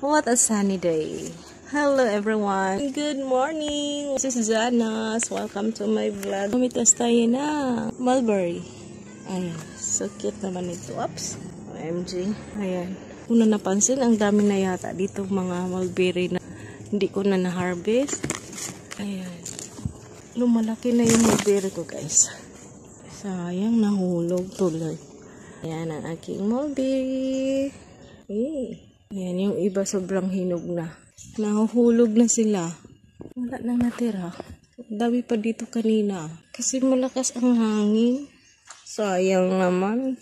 What a sunny day. Hello everyone. Good morning. This is Zanas. Welcome to my vlog. Kumitas tayo na mulberry. Ayan. So cute naman ito. Oops. OMG. Ayan. Kung na napansin, ang dami na yata dito mga mulberry na hindi ko na na-harvest. Ayan. Lumalaki na yung mulberry ko, guys. Sayang, nahulog tuloy. Ayan ang aking mulberry. Ayan, yung iba sobrang hinog na. Nahuhulog na sila. Wala na natira. Dami pa dito kanina. Kasi malakas ang hangin. Sayang naman.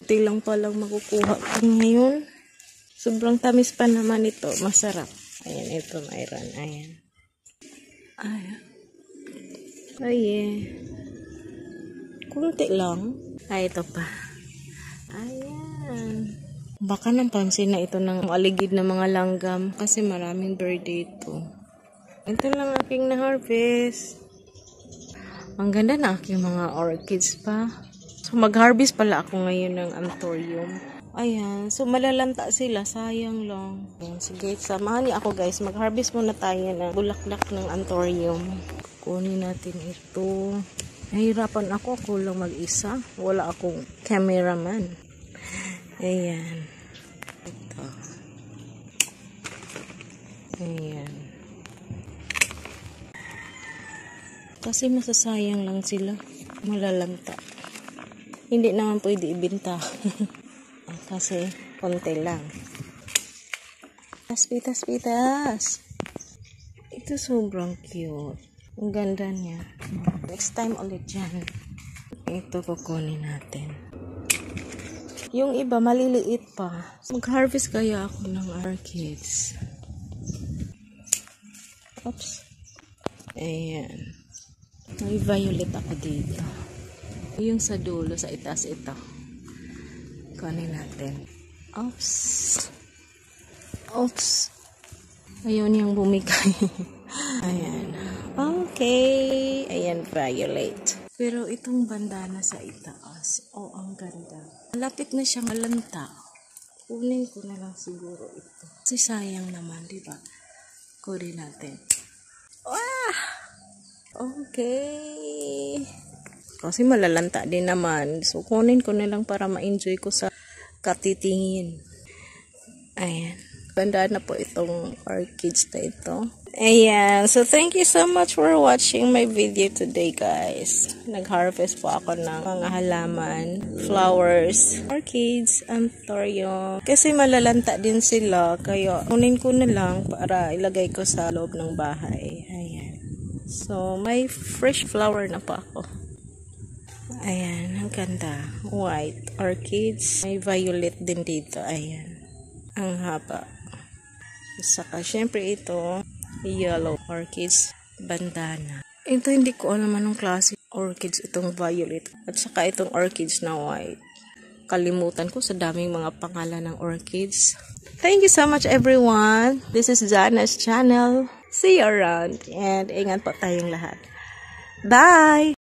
Ito lang palang makukuha ko ngayon. Sobrang tamis pa naman ito. Masarap. Ayan, ito mayroon. Ayan. Ayan. Ayan. Kunti lang. Ay, ito pa. Ayan. Baka napansin na ito ng aligid na mga langgam kasi maraming bird dito. Ito lang aking na-harvest. Ang ganda na aking mga orchids pa. So mag-harvest pala ako ngayon ng anthurium. Ayan. So malalanta sila. Sayang lang. Ayan. Sige, samahan niyo ako guys. Mag-harvest muna tayo ng bulaklak ng anthurium. Kunin natin ito. Nahirapan ako. Ako lang mag-isa. Wala akong cameraman. Ayan. Ito. Ayan. Kasi masasayang lang sila. Malalanta. Hindi naman pwede ibenta. Kasi konti lang. Pitas. Ito sobrang cute. Ang ganda niya. Next time ulit yan. Ito kukunin natin. Yung iba, maliliit pa. Mag-harvest kaya ako ng orchids. Oops. Ayan. May violet ako dito. Yung sa dulo, sa itaas ito. Kunin natin. Oops. Oops. Ayun yung bumigay. Ayan. Okay. Ayan, violet. Pero itong bandana sa itaas, ang ganda. Malapit na siyang malanta. Kunin ko na lang siguro ito. Kasi sayang naman, di ba? Kunin natin. Okay. Kasi malalanta din naman. So, kunin ko na lang para ma-enjoy ko sa katitingin. Ayan. Ganda na po itong orchids na ito. Ayan. So, thank you so much for watching my video today, guys. Nag-harvest po ako ng mga halaman, flowers, orchids, anthurium. Kasi malalanta din sila. Kaya, kunin ko na lang para ilagay ko sa loob ng bahay. Ayan. So, may fresh flower na pa ako. Ayan. Ang ganda. White orchids. May violet din dito. Ayan. Ang haba. Saka, syempre ito, yellow orchids, bandana. Ito hindi ko alam anong klase orchids itong violet. At saka itong orchids na white. Kalimutan ko sa daming mga pangalan ng orchids. Thank you so much everyone. This is Jana's channel. See you around. And ingat po tayong lahat. Bye!